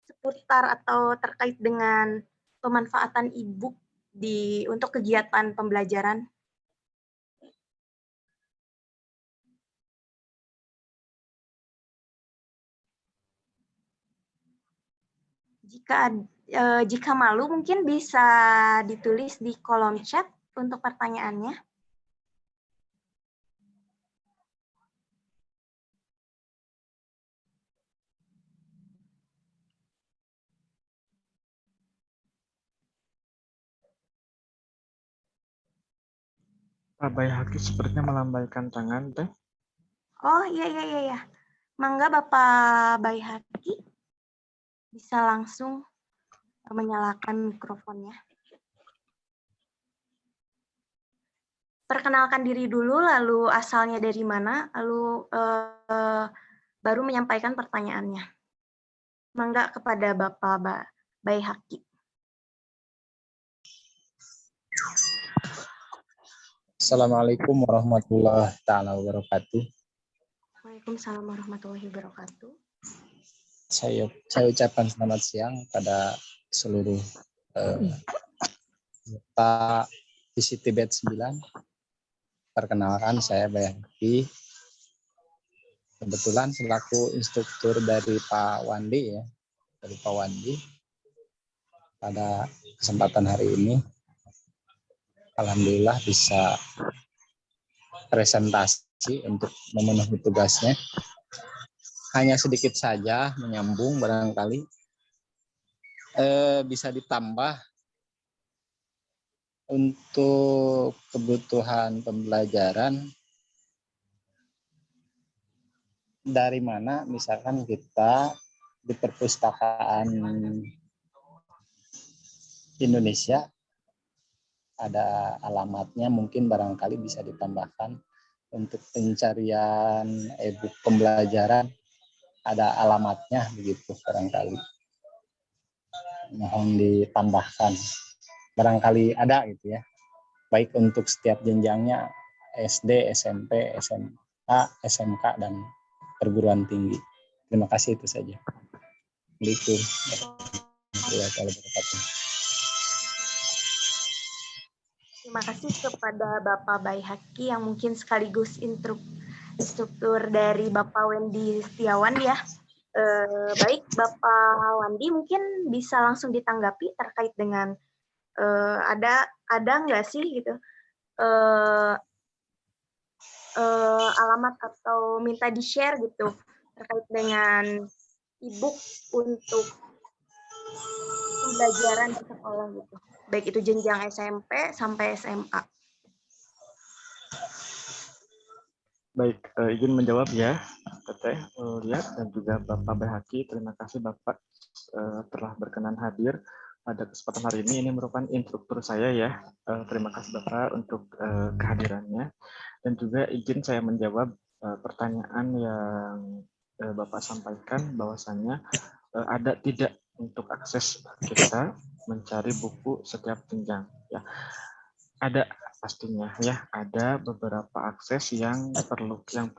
C: seputar atau terkait dengan pemanfaatan e-book untuk kegiatan pembelajaran. Jika malu mungkin bisa ditulis di kolom chat untuk pertanyaannya.
D: Pak Bayhaki sepertinya melambaikan tangan, Teh.
C: Oh iya. Mangga Bapak Bayhaki bisa langsung menyalakan mikrofonnya. Perkenalkan diri dulu, lalu asalnya dari mana, lalu baru menyampaikan pertanyaannya. Mangga kepada Bapak Bayhaki.
G: Assalamualaikum warahmatullahi taala wabarakatuh.
C: Waalaikumsalam warahmatullahi wabarakatuh.
G: Saya ucapkan selamat siang pada seluruh peserta VCT Batch 9. Perkenalkan, saya Bayangki. Kebetulan selaku instruktur dari Pak Wandi, pada kesempatan hari ini, alhamdulillah bisa presentasi untuk memenuhi tugasnya. Hanya sedikit saja menyambung, barangkali bisa ditambah untuk kebutuhan pembelajaran dari mana misalkan kita di perpustakaan Indonesia ada alamatnya, mungkin barangkali bisa ditambahkan untuk pencarian e-book pembelajaran, ada alamatnya begitu barangkali. Mohon ditambahkan. Barangkali ada gitu ya. Baik untuk setiap jenjangnya SD, SMP, SMA, SMK dan perguruan tinggi. Terima kasih, itu saja. Assalamualaikum warahmatullahi wabarakatuh.
C: Terima kasih kepada Bapak Baihaki yang mungkin sekaligus instruktur dari Bapak Wendy Setiawan ya. Baik, Bapak Wandi mungkin bisa langsung ditanggapi terkait dengan ada nggak sih gitu alamat atau minta di-share gitu terkait dengan e-book untuk pembelajaran di sekolah gitu, baik itu jenjang SMP sampai SMA.
D: Baik, izin menjawab ya, Teteh, Liat, dan juga Bapak Baihaki. Terima kasih Bapak telah berkenan hadir pada kesempatan hari ini. Ini merupakan instruktur saya ya. Terima kasih Bapak untuk kehadirannya. Dan juga izin saya menjawab pertanyaan yang Bapak sampaikan, bahwasannya ada tidak untuk akses kita mencari buku setiap jenjang. Ya, ada. Pastinya ya, ada beberapa akses yang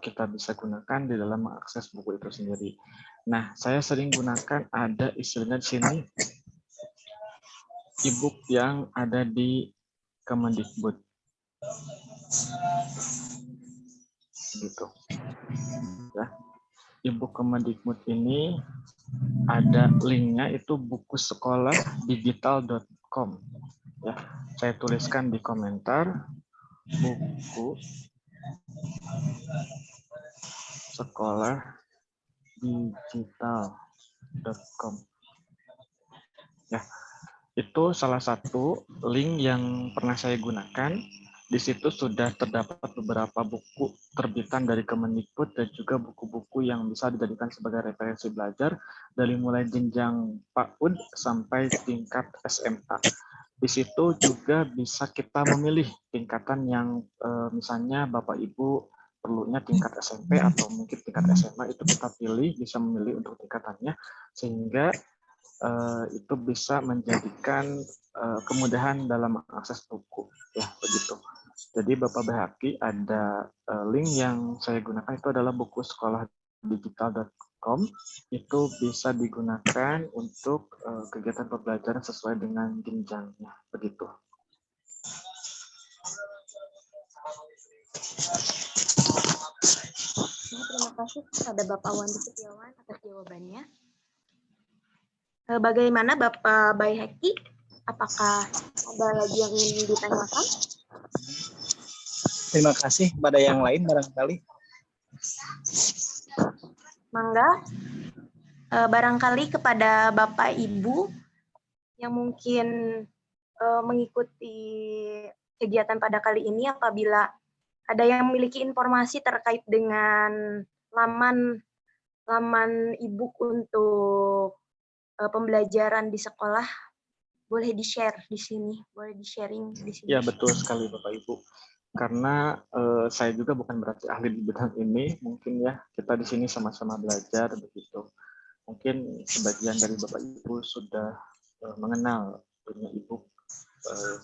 D: kita bisa gunakan di dalam mengakses buku itu sendiri. Nah, saya sering gunakan ada istilahnya di sini e-book yang ada di Kemendikbud. Gitu. Ya. E-book Kemendikbud ini ada linknya, itu bukusekolahdigital.com. Ya, saya tuliskan di komentar, buku sekolah digital.com. Ya, itu salah satu link yang pernah saya gunakan. Di situ sudah terdapat beberapa buku terbitan dari Kemendikbud dan juga buku-buku yang bisa dijadikan sebagai referensi belajar dari mulai jenjang PAUD sampai tingkat SMA. Di situ juga bisa kita memilih tingkatan yang misalnya Bapak Ibu perlunya tingkat SMP atau mungkin tingkat SMA, itu kita pilih, bisa memilih untuk tingkatannya, sehingga itu bisa menjadikan kemudahan dalam mengakses buku, ya begitu. Jadi Bapak Baihaki, ada link yang saya gunakan itu adalah buku sekolahdigital.com. Itu bisa digunakan untuk kegiatan pembelajaran sesuai dengan jenjangnya, begitu.
C: Terima kasih kepada Bapak Wandi Setiawan atas jawabannya. Bagaimana Bapak Baihaki? Apakah ada lagi yang ingin ditanyakan?
G: Terima kasih. Kepada yang lain barangkali.
C: Mangga. Barangkali kepada Bapak Ibu yang mungkin mengikuti kegiatan pada kali ini, apabila ada yang memiliki informasi terkait dengan laman e-book untuk pembelajaran di sekolah, boleh di-share di sini, boleh di-sharing di sini.
D: Ya, betul sekali Bapak Ibu. Karena saya juga bukan berarti ahli di bidang ini, mungkin ya kita di sini sama-sama belajar begitu. Mungkin sebagian dari Bapak Ibu sudah mengenal dunia e-book,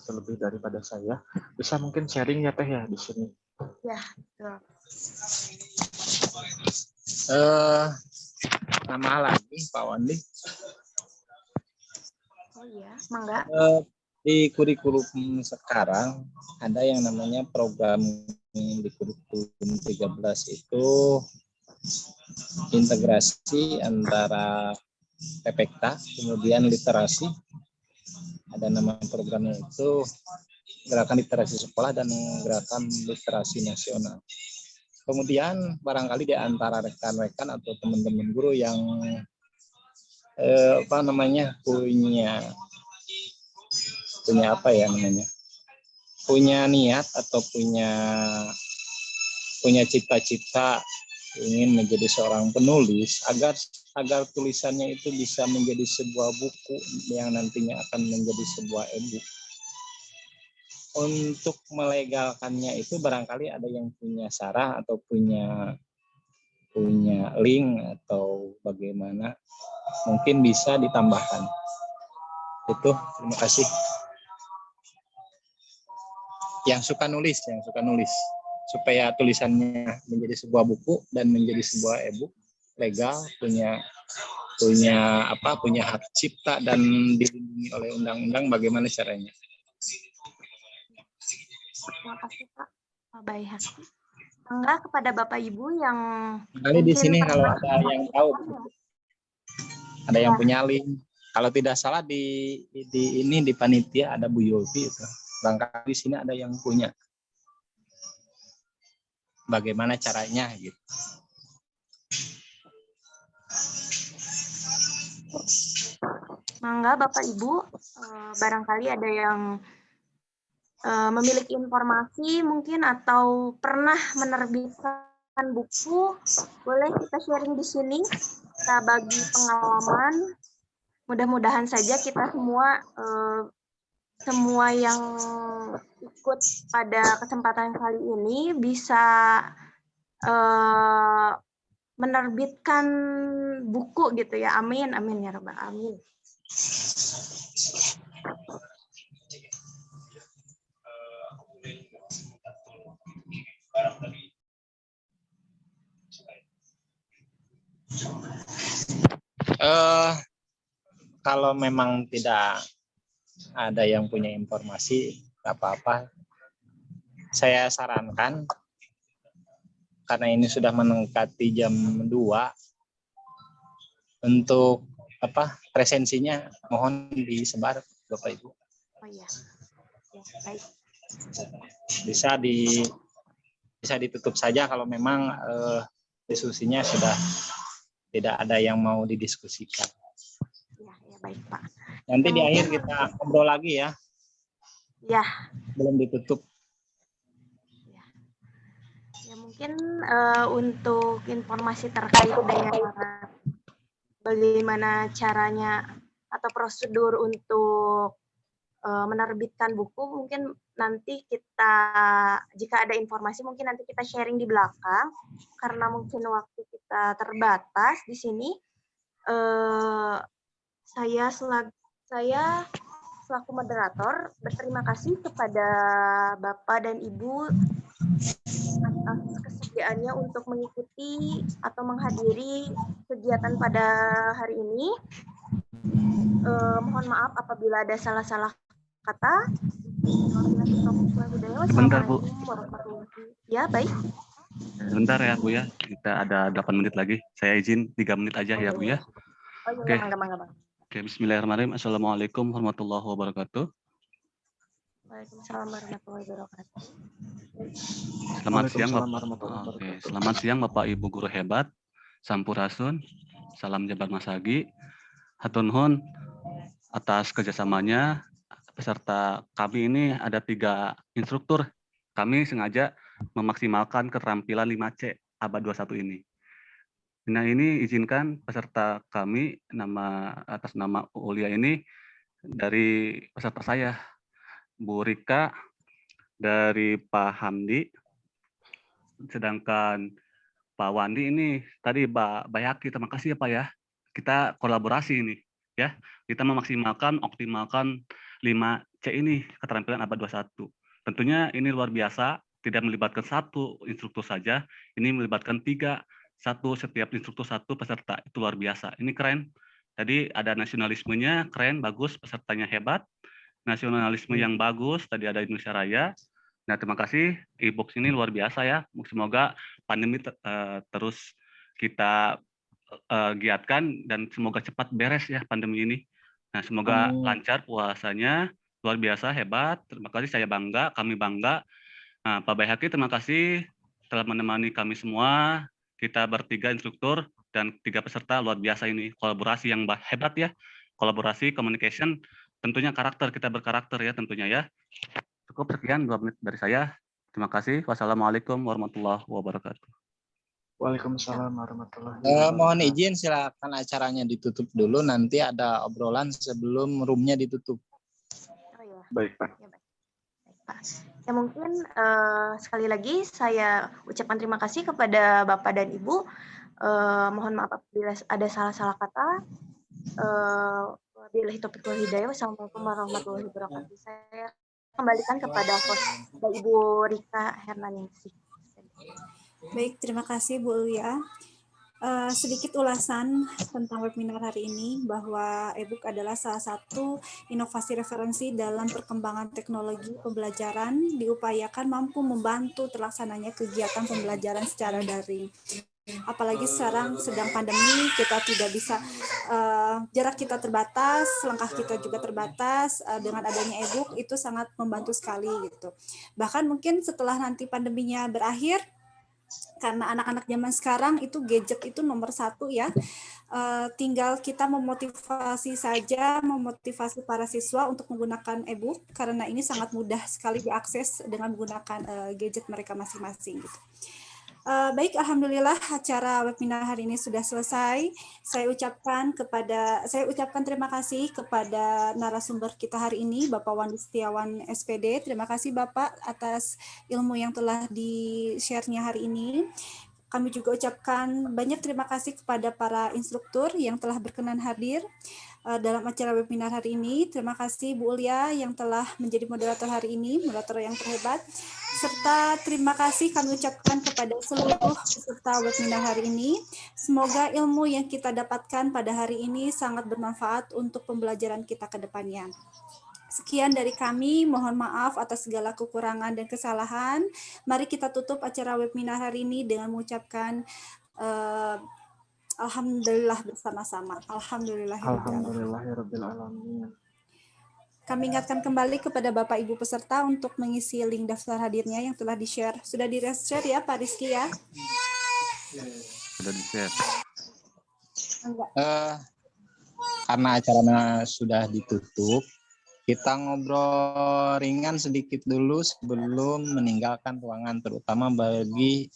D: terlebih daripada saya. Bisa mungkin sharing ya Teh ya di sini.
C: Ya, betul.
G: Nama lagi Pak Wandi.
C: Oh iya, mangga.
G: Di kurikulum sekarang ada yang namanya program di kurikulum 13 itu integrasi antara PPK kemudian literasi. Ada nama programnya itu Gerakan Literasi Sekolah dan Gerakan Literasi Nasional. Kemudian barangkali di antara rekan-rekan atau teman-teman guru yang punya niat atau punya cita-cita ingin menjadi seorang penulis agar tulisannya itu bisa menjadi sebuah buku yang nantinya akan menjadi sebuah e-book. Untuk melegalkannya itu barangkali ada yang punya saran atau punya link atau bagaimana, mungkin bisa ditambahkan. Itu, terima kasih. Yang suka nulis supaya tulisannya menjadi sebuah buku dan menjadi sebuah e-book legal, punya hak cipta dan dilindungi oleh undang-undang, bagaimana caranya?
C: Terima kasih Pak Baihaqi. Mangga kepada Bapak Ibu yang
G: Kali di sini kalau
C: pernah
G: ada yang tahu, ada yang
C: Ya.
G: punya link. Kalau tidak salah di panitia ada Bu Yulfi itu. Barangkali di sini ada yang punya. Bagaimana caranya gitu.
C: Mangga Bapak Ibu, barangkali ada yang memiliki informasi mungkin atau pernah menerbitkan buku, boleh kita sharing di sini, kita bagi pengalaman. Mudah-mudahan saja kita semua yang ikut pada kesempatan kali ini bisa menerbitkan buku gitu ya. Amin, amin ya Rabbal Alamin.
G: Kalau memang tidak ada yang punya informasi, nggak apa-apa. Saya sarankan, karena ini sudah mendekati jam 2, untuk presensinya mohon disebar Bapak Ibu.
C: Oh iya. Ya, baik.
G: Bisa ditutup saja kalau memang diskusinya sudah tidak ada yang mau didiskusikan.
C: Ya baik Pak.
G: Nanti di akhir kita ngobrol lagi ya.
C: Ya.
G: Belum ditutup.
C: Ya mungkin untuk informasi terkait dengan bagaimana caranya atau prosedur untuk menerbitkan buku, mungkin nanti jika ada informasi mungkin nanti kita sharing di belakang, karena mungkin waktu kita terbatas di sini. Saya selaku moderator berterima kasih kepada Bapak dan Ibu atas kesediaannya untuk mengikuti atau menghadiri kegiatan pada hari ini. Mohon maaf apabila ada salah-salah kata.
B: Sebentar Bu.
C: Ya baik.
B: Sebentar ya Bu ya. Kita ada 8 menit lagi. Saya izin 3 menit aja ya Bu ya. Oke. Oke, bismillahirrahmanirrahim. Assalamualaikum warahmatullahi wabarakatuh.
C: Waalaikumsalam warahmatullahi wabarakatuh.
B: Selamat siang Bapak Ibu guru hebat, Sampurasun, salam jabat masagi, hatur nuhun atas kerjasamanya. Peserta kami ini ada 3 instruktur. Kami sengaja memaksimalkan keterampilan 5C abad 21 ini. Nah ini izinkan peserta kami atas nama Ulia ini dari peserta saya, Bu Rika dari Pak Hamdi, sedangkan Pak Wandi ini tadi Pak Baihaqi. Terima kasih ya Pak ya. Kita kolaborasi ini ya. Kita optimalkan 5C C ini keterampilan abad 21. Tentunya ini luar biasa, tidak melibatkan satu instruktur saja, ini melibatkan 3, satu setiap instruktur satu peserta, itu luar biasa. Ini keren. Tadi ada nasionalismenya, keren, bagus, pesertanya hebat. Nasionalisme yang bagus, tadi ada Indonesia Raya. Nah, terima kasih, e-box ini luar biasa ya. Semoga pandemi terus kita giatkan dan semoga cepat beres ya pandemi ini. Nah, semoga lancar puasanya, luar biasa, hebat. Terima kasih, saya bangga, kami bangga. Nah, Pak Bayhaki, terima kasih telah menemani kami semua. Kita bertiga instruktur dan 3 peserta, luar biasa ini. Kolaborasi yang hebat ya. Kolaborasi, communication, tentunya karakter, kita berkarakter ya tentunya ya. Cukup sekian 2 menit dari saya. Terima kasih. Wassalamualaikum warahmatullahi wabarakatuh.
D: Waalaikumsalam warahmatullahi wabarakatuh.
G: Mohon izin, silakan acaranya ditutup dulu. Nanti ada obrolan sebelum roomnya ditutup.
C: Oh ya.
D: Baik, Pak.
C: Ya, baik. Baik, Pak. Ya mungkin sekali lagi saya ucapkan terima kasih kepada Bapak dan Ibu. Mohon maaf apabila ada salah-salah kata. Wabillahi taufiq wal hidayah. Wassalamualaikum warahmatullahi wabarakatuh. Saya kembalikan kepada host Ibu Rika Hernaningsih.
A: Baik, terima kasih Bu Ulia. Sedikit ulasan tentang webinar hari ini, bahwa e-book adalah salah satu inovasi referensi dalam perkembangan teknologi pembelajaran, diupayakan mampu membantu terlaksananya kegiatan pembelajaran secara daring. Apalagi sekarang sedang pandemi, kita tidak bisa, jarak kita terbatas, langkah kita juga terbatas, dengan adanya e-book itu sangat membantu sekali gitu. Bahkan mungkin setelah nanti pandeminya berakhir, karena anak-anak zaman sekarang itu gadget itu nomor 1 ya, tinggal kita memotivasi saja, memotivasi para siswa untuk menggunakan e-book, karena ini sangat mudah sekali diakses dengan menggunakan gadget mereka masing-masing gitu. Baik, alhamdulillah acara webinar hari ini sudah selesai. Saya ucapkan terima kasih kepada narasumber kita hari ini, Bapak Wandi Setiawan SPD. Terima kasih Bapak atas ilmu yang telah di-share-nya hari ini. Kami juga ucapkan banyak terima kasih kepada para instruktur yang telah berkenan hadir dalam acara webinar hari ini. Terima kasih Bu Ulia yang telah menjadi moderator hari ini, moderator yang terhebat. Serta terima kasih kami ucapkan kepada seluruh peserta webinar hari ini. Semoga ilmu yang kita dapatkan pada hari ini sangat bermanfaat untuk pembelajaran kita ke depannya. Sekian dari kami, mohon maaf atas segala kekurangan dan kesalahan. Mari kita tutup acara webinar hari ini dengan mengucapkan Alhamdulillah bersama-sama.
D: Alhamdulillahirabbil alamin.
A: Kami ingatkan kembali kepada Bapak Ibu peserta untuk mengisi link daftar hadirnya yang telah di-share. Sudah di-share ya Pak Rizky ya?
B: Sudah di-share.
G: Karena acaranya sudah ditutup, kita ngobrol ringan sedikit dulu sebelum meninggalkan ruangan, terutama bagi